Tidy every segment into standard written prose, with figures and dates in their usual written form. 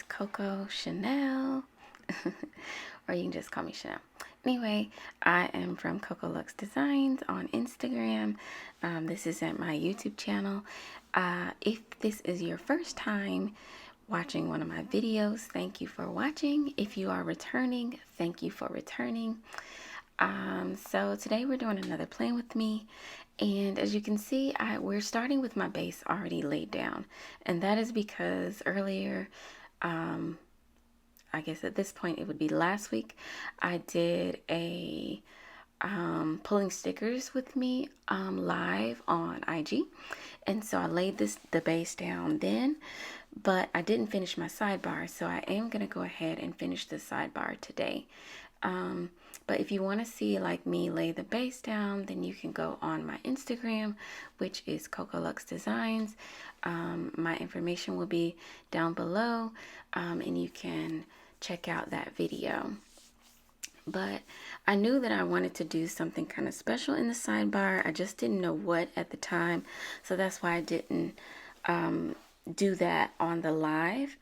Coco Chanel, or you can just call me Chanel. Anyway, I am from Coco Lux Designs on Instagram. This is at my YouTube channel. If this is your first time watching one of my videos, thank you for watching. If you are returning, thank you for returning. So today we're doing another plan with me, and as you can see, we're starting with my base already laid down, and that is because earlier, I guess at this point it would be last week, I did a pulling stickers with me live on IG, and so I laid the base down then, but I didn't finish my sidebar, so I am gonna go ahead and finish the sidebar today. But if you want to see like me lay the base down, then you can go on my Instagram, which is Coco Lux Designs. My information will be down below, and you can check out that video. But I knew that I wanted to do something kind of special in the sidebar. I just didn't know what at the time, so that's why I didn't do that on the live.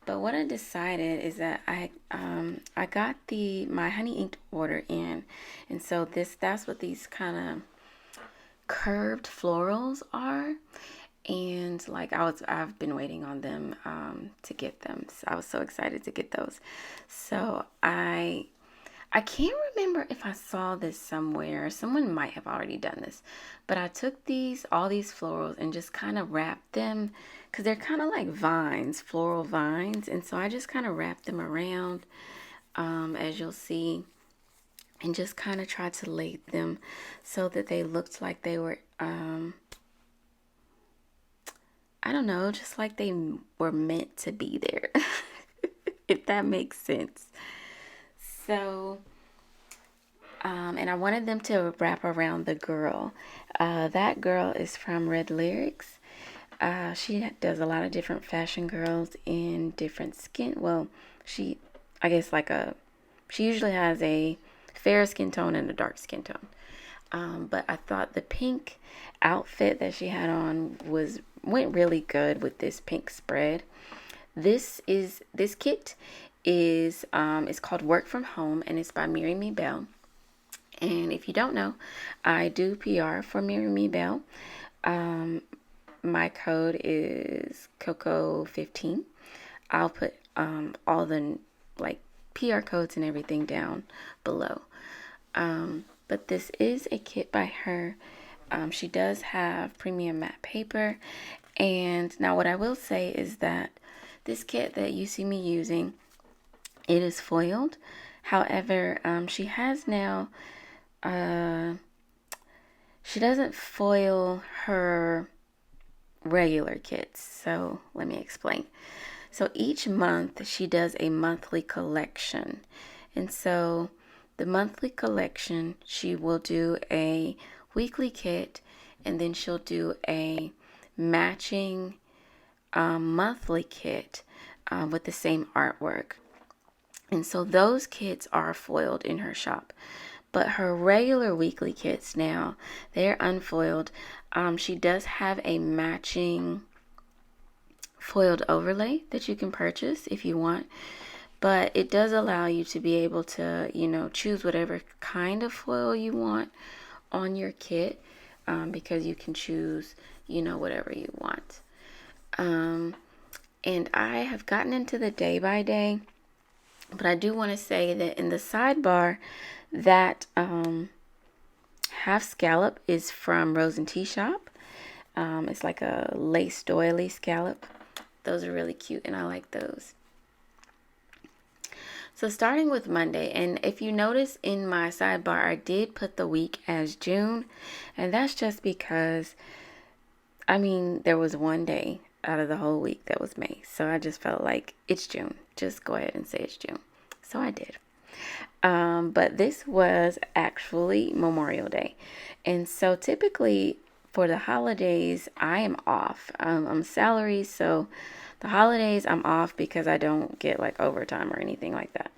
But what I decided is that I got my honey inked order in, and so that's what these kind of curved florals are. And like I've been waiting on them to get them. So I was so excited to get those. So I can't remember if I saw this somewhere. Someone might have already done this, but I took all these florals and just kind of wrapped them, because they're kind of like vines, floral vines. And so I just kind of wrapped them around, as you'll see, and just kind of tried to lay them so that they looked like they were, I don't know, just like they were meant to be there, if that makes sense. So, and I wanted them to wrap around the girl. That girl is from Red Lyrics. She does a lot of different fashion girls in different skin. Well, she usually has a fair skin tone and a dark skin tone. But I thought the pink outfit that she had on went really good with this pink spread. This kit is it's called Work From Home, and it's by Mirimibelle. And if you don't know, I do PR for Mirimibelle. My code is Coco15. I'll put all the like PR codes and everything down below. But this is a kit by her. She does have premium matte paper. And now what I will say is that this kit that you see me using, it is foiled. However, she has now, she doesn't foil her regular kits. So let me explain. So each month she does a monthly collection. And so the monthly collection, she will do a weekly kit, and then she'll do a matching monthly kit with the same artwork. And so those kits are foiled in her shop. But her regular weekly kits now, they're unfoiled. She does have a matching foiled overlay that you can purchase if you want. But it does allow you to be able to, choose whatever kind of foil you want on your kit, because you can choose, whatever you want. And I have gotten into the day by day, but I do want to say that in the sidebar, that half scallop is from Rose and Tea Shop. It's like a lace doily scallop. Those are really cute, and I like those. So starting with Monday, and if you notice in my sidebar, I did put the week as June, and that's just because, there was one day out of the whole week that was May, so I just felt like it's June. Just go ahead and say it's June. So I did. But this was actually Memorial Day, and so typically for the holidays, I am off. I'm salary, so the holidays I'm off because I don't get like overtime or anything like that.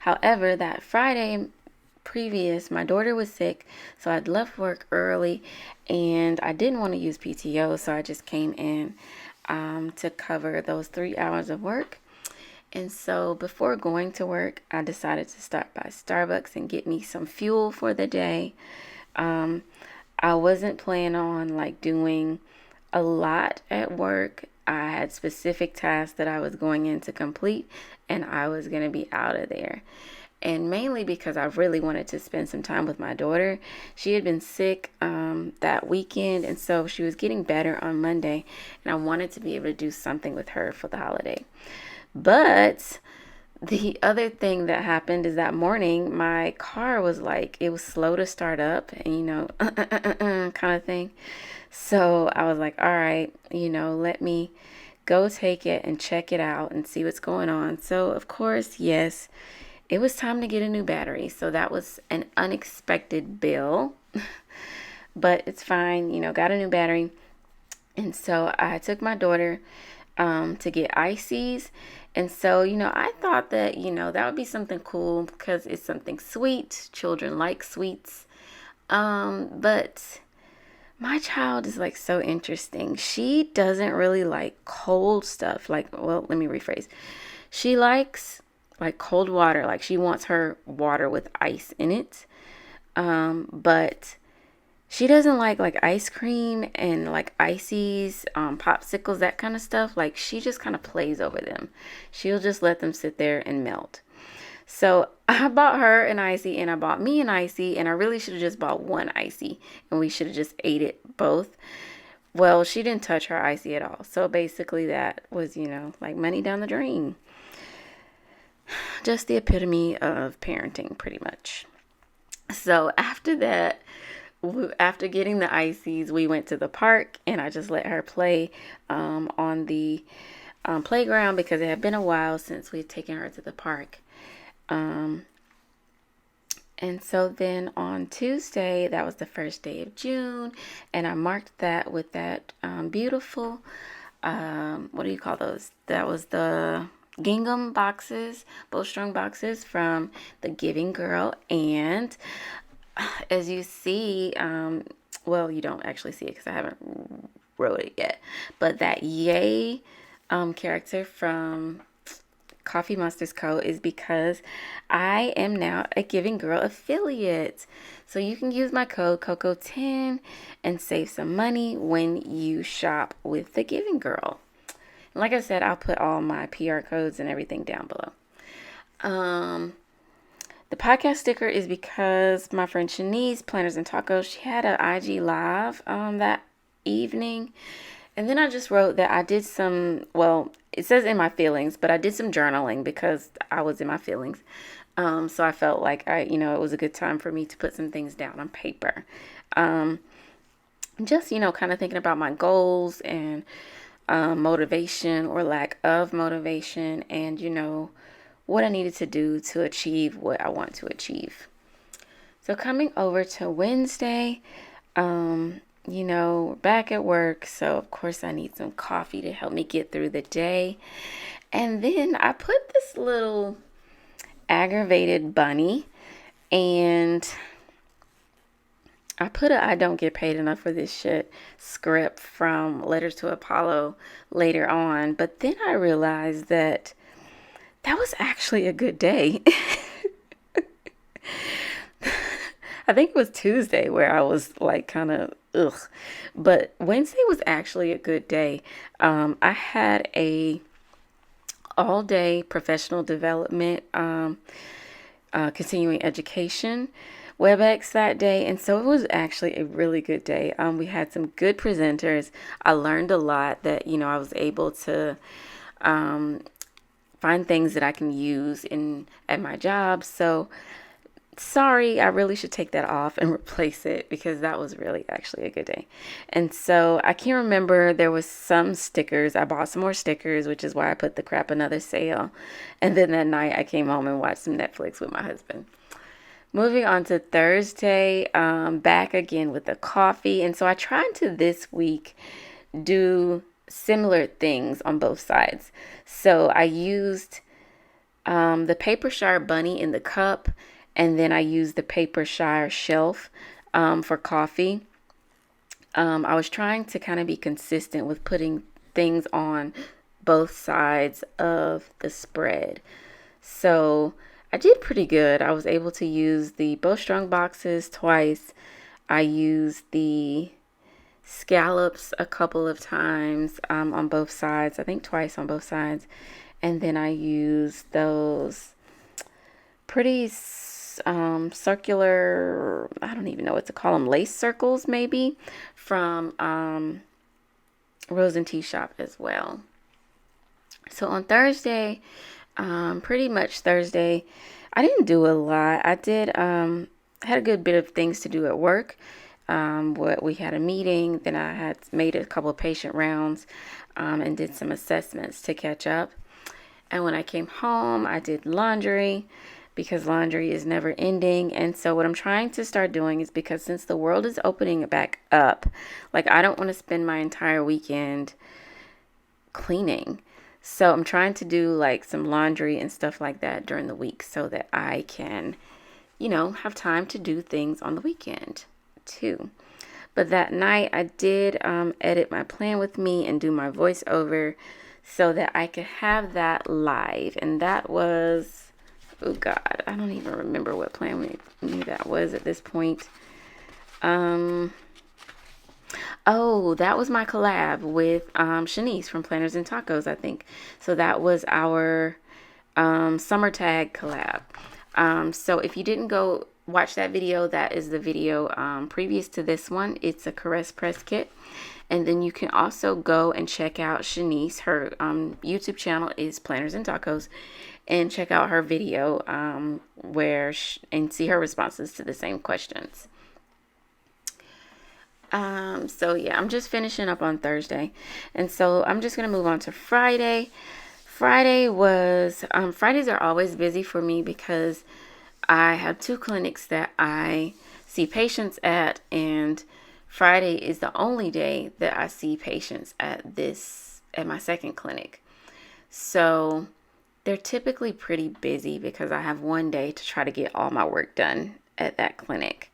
However, that Friday previous, my daughter was sick, so I'd left work early, and I didn't want to use PTO, so I just came in to cover those 3 hours of work. And so before going to work, I decided to stop by Starbucks and get me some fuel for the day. I wasn't planning on like doing a lot at work. I had specific tasks that I was going in to complete, and I was going to be out of there. And mainly because I really wanted to spend some time with my daughter. She had been sick that weekend, and so she was getting better on Monday, and I wanted to be able to do something with her for the holiday. But the other thing that happened is that morning, my car was like, it was slow to start up, and kind of thing. So I was like, all right, let me go take it and check it out and see what's going on. So, of course, yes, it was time to get a new battery. So that was an unexpected bill, but it's fine, got a new battery. And so I took my daughter to get ices. And so, I thought that, that would be something cool because it's something sweet. Children like sweets. But my child is like so interesting. She doesn't really like cold stuff. Let me rephrase. She likes like cold water. Like she wants her water with ice in it. But she doesn't like ice cream and like ices, popsicles, that kind of stuff. Like she just kind of plays over them. She'll just let them sit there and melt. So I bought her an icy and I bought me an icy, and I really should have just bought one icy and we should have just ate it both. Well, she didn't touch her icy at all. So basically that was, like money down the drain. Just the epitome of parenting, pretty much. So after that, after getting the ices, we went to the park and I just let her play on the playground because it had been a while since we had taken her to the park. And so then on Tuesday, that was the first day of June, and I marked that with that beautiful, what do you call those? That was the gingham boxes, bowstring boxes from the Giving Girl. And as you see, well, you don't actually see it because I haven't wrote it yet, but that yay character from Coffee Monsters Co. is because I am now a Giving Girl affiliate. So you can use my code Coco10 and save some money when you shop with the Giving Girl. And like I said, I'll put all my PR codes and everything down below. The podcast sticker is because my friend Shanice, Planners and Tacos, she had an IG live that evening. And then I just wrote that I did some, well, it says in my feelings, but I did some journaling because I was in my feelings. So I felt like it was a good time for me to put some things down on paper. Just, kind of thinking about my goals and motivation or lack of motivation and, what I needed to do to achieve what I want to achieve. So coming over to Wednesday, we're back at work. So of course I need some coffee to help me get through the day. And then I put this little aggravated bunny, and I put I don't get paid enough for this shit script from Letters to Apollo later on. But then I realized that was actually a good day. I think it was Tuesday where I was like kind of ugh. But Wednesday was actually a good day. I had a all day professional development, continuing education WebEx that day. And so it was actually a really good day. We had some good presenters. I learned a lot that, I was able to find things that I can use at my job. So sorry, I really should take that off and replace it because that was really actually a good day. And so I can't remember, there was some stickers. I bought some more stickers, which is why I put the crap another sale. And then that night I came home and watched some Netflix with my husband. Moving on to Thursday, back again with the coffee. And so I tried to this week do similar things on both sides. So I used the Paper Shire bunny in the cup, and then I used the Paper Shire shelf for coffee. I was trying to kind of be consistent with putting things on both sides of the spread. So I did pretty good. I was able to use the bowstrung boxes twice. I used the scallops a couple of times on both sides. I think twice on both sides. And then I used those pretty circular, I don't even know what to call them, lace circles maybe, from Rose and Tea Shop as well. So on Thursday, pretty much Thursday, I didn't do a lot. I did had a good bit of things to do at work. We had a meeting, then I had made a couple of patient rounds and did some assessments to catch up. And when I came home, I did laundry because laundry is never ending. And so what I'm trying to start doing is, because since the world is opening back up, like, I don't want to spend my entire weekend cleaning. So I'm trying to do like some laundry and stuff like that during the week so that I can, have time to do things on the weekend too. But that night I did edit my plan with me and do my voiceover so that I could have that live. And that was, oh God, I don't even remember what plan that was at this point. Oh, that was my collab with Shanice from Planners and Tacos, I think. So that was our summer tag collab. So if you didn't go watch that video, that is the video previous to this one. It's a Caress Press kit. And then you can also go and check out Shanice. Her YouTube channel is Planners and Tacos. And check out her video and see her responses to the same questions. So yeah, I'm just finishing up on Thursday. And so I'm just going to move on to Friday. Fridays are always busy for me because I have 2 clinics that I see patients at, and Friday is the only day that I see patients at my second clinic. So they're typically pretty busy because I have one day to try to get all my work done at that clinic.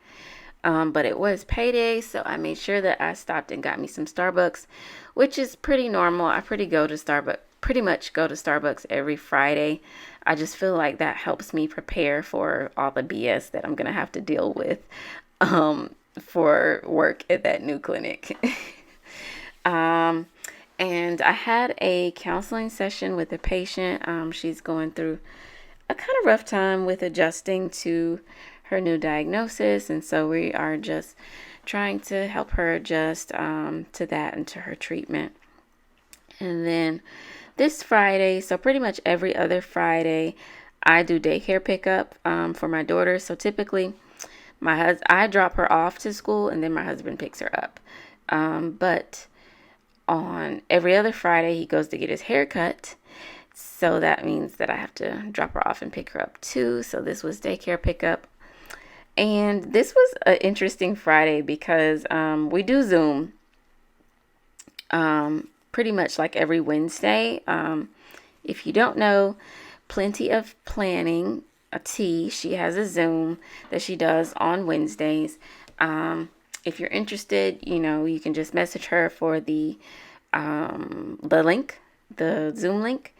But it was payday, so I made sure that I stopped and got me some Starbucks, which is pretty normal. I pretty much go to Starbucks every Friday. I just feel like that helps me prepare for all the BS that I'm going to have to deal with for work at that new clinic. And I had a counseling session with a patient. She's going through a kind of rough time with adjusting to her new diagnosis, and so we are just trying to help her adjust to that and to her treatment. And then this Friday, so pretty much every other Friday, I do daycare pickup for my daughter. So typically I drop her off to school and then my husband picks her up. But on every other Friday, he goes to get his hair cut. So that means that I have to drop her off and pick her up too. So this was daycare pickup. And this was an interesting Friday because we do Zoom pretty much like every Wednesday. If you don't know, Plenty of Planning, she has a Zoom that she does on Wednesdays. If you're interested, you can just message her for the link, the Zoom link.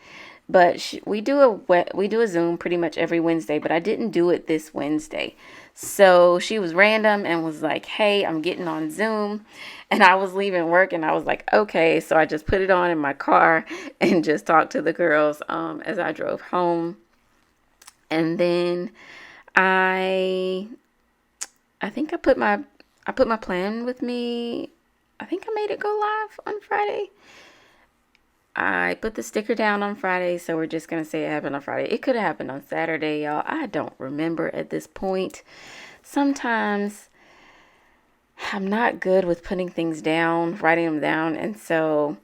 But we do a Zoom pretty much every Wednesday, but I didn't do it this Wednesday. So she was random and was like, hey, I'm getting on Zoom. And I was leaving work and I was like, okay. So I just put it on in my car and just talked to the girls as I drove home. And then I think I put my plan with me. I think I made it go live on Friday. I put the sticker down on Friday, so we're just going to say it happened on Friday. It could have happened on Saturday, y'all. I don't remember at this point. Sometimes I'm not good with putting things down, writing them down, and so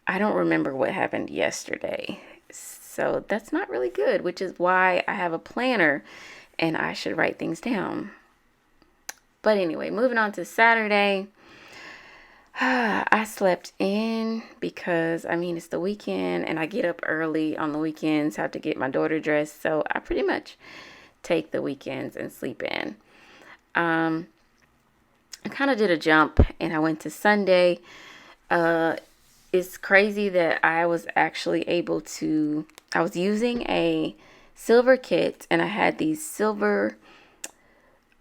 I don't remember what happened yesterday. So that's not really good, which is why I have a planner and I should write things down. But anyway, moving on to Saturday. I slept in because, it's the weekend and I get up early on the weekends, have to get my daughter dressed. So I pretty much take the weekends and sleep in. I kind of did a jump and I went to Sunday. it's crazy that I was actually able to, I was using a silver kit, and I had these silver,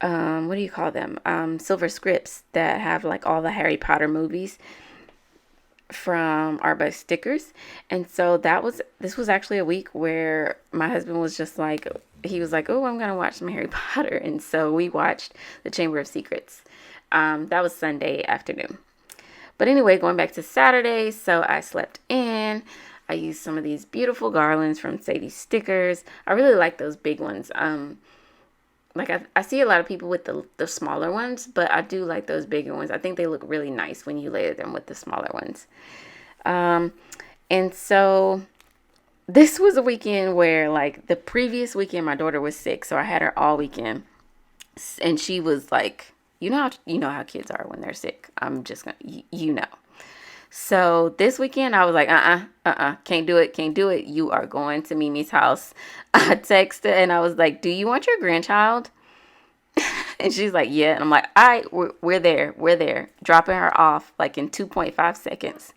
what do you call them? Silver scripts that have like all the Harry Potter movies from our best stickers. And so this was actually a week where my husband was just like, he was like, oh, I'm gonna watch some Harry Potter. And so we watched the Chamber of Secrets. That was Sunday afternoon. But anyway, going back to Saturday, so I slept in. I used some of these beautiful garlands from Sadie Stickers. I really like those big ones. Like I see a lot of people with the smaller ones, but I do like those bigger ones. I think they look really nice when you layer them with the smaller ones. And so this was a weekend where, like, the previous weekend my daughter was sick, so I had her all weekend, and she was like, you know how kids are when they're sick. I'm just gonna, you know. So this weekend I was like, can't do it. You are going to Mimi's house. I texted and I was like, do you want your grandchild? And she's like, yeah. And I'm like, all right, we're there. Dropping her off like in 2.5 seconds.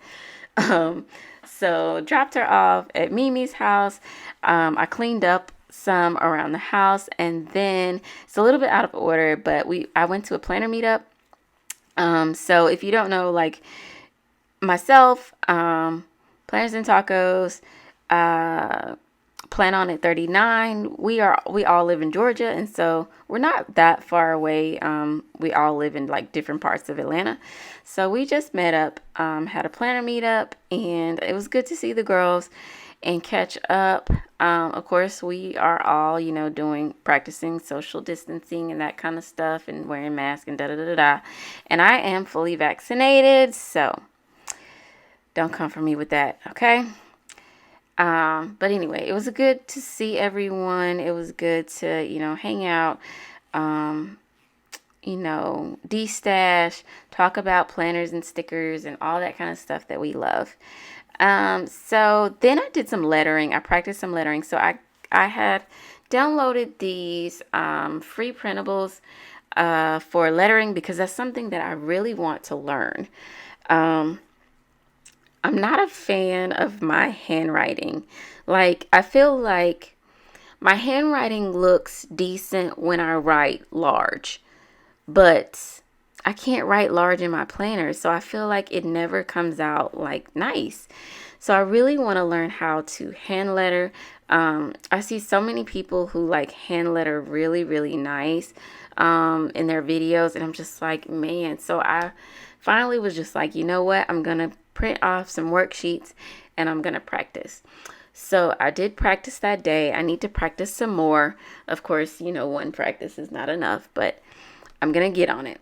So dropped her off at Mimi's house. I cleaned up some around the house, and then it's a little bit out of order, but I went to a planner meetup. So if you don't know, like, myself, Planners and Tacos, Plan On at 39. We all live in Georgia, and so we're not that far away. We all live in like different parts of Atlanta. So we just met up, had a planner meetup, and it was good to see the girls and catch up. Of course, we are all, practicing social distancing and that kind of stuff, and wearing masks and da-da-da-da-da. And I am fully vaccinated, so don't come for me with that, okay? But anyway, it was good to see everyone. It was good to, hang out, de-stash, talk about planners and stickers and all that kind of stuff that we love. So then I did some lettering. I practiced some lettering. So I had downloaded these free printables for lettering because that's something that I really want to learn. I'm not a fan of my handwriting. Like, I feel like my handwriting looks decent when I write large, but I can't write large in my planner, so I feel like it never comes out like nice. So I really want to learn how to hand letter. I see so many people who like hand letter really, really nice in their videos, and I'm just like, man. So I finally was just like, you know what? I'm going to print off some worksheets and I'm going to practice. So I did practice that day. I need to practice some more. Of course, one practice is not enough, but I'm going to get on it.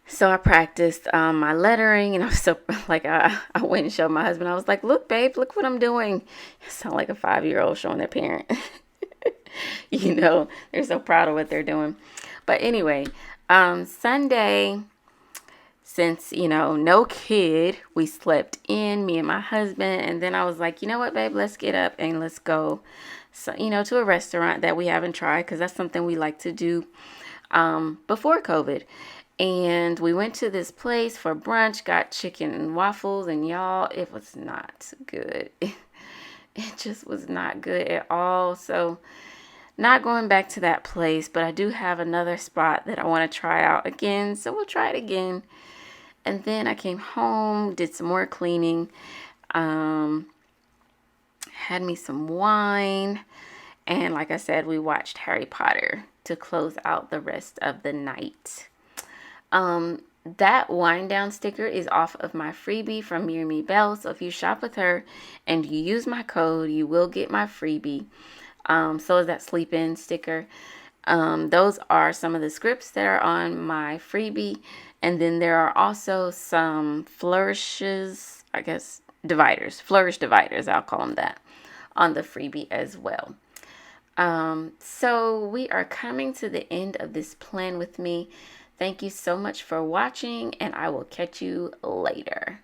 So I practiced my lettering, and I was so like, I went and showed my husband. I was like, look, babe, look what I'm doing. I sound like a 5-year-old showing their parent. They're so proud of what they're doing. But anyway, Sunday, since, no kid, we slept in, me and my husband. And then I was like, you know what, babe, let's get up and let's go, to a restaurant that we haven't tried, because that's something we like to do before COVID. And we went to this place for brunch, got chicken and waffles, and y'all, it was not good. It just was not good at all. So not going back to that place, but I do have another spot that I want to try out again. So we'll try it again. And then I came home, did some more cleaning, had me some wine. And like I said, we watched Harry Potter to close out the rest of the night. That wind down sticker is off of my freebie from Mirimibelle. So if you shop with her and you use my code, you will get my freebie. So is that sleep in sticker. Those are some of the scripts that are on my freebie. And then there are also some flourishes, I guess, flourish dividers, I'll call them that, on the freebie as well. So we are coming to the end of this plan with me. Thank you so much for watching, and I will catch you later.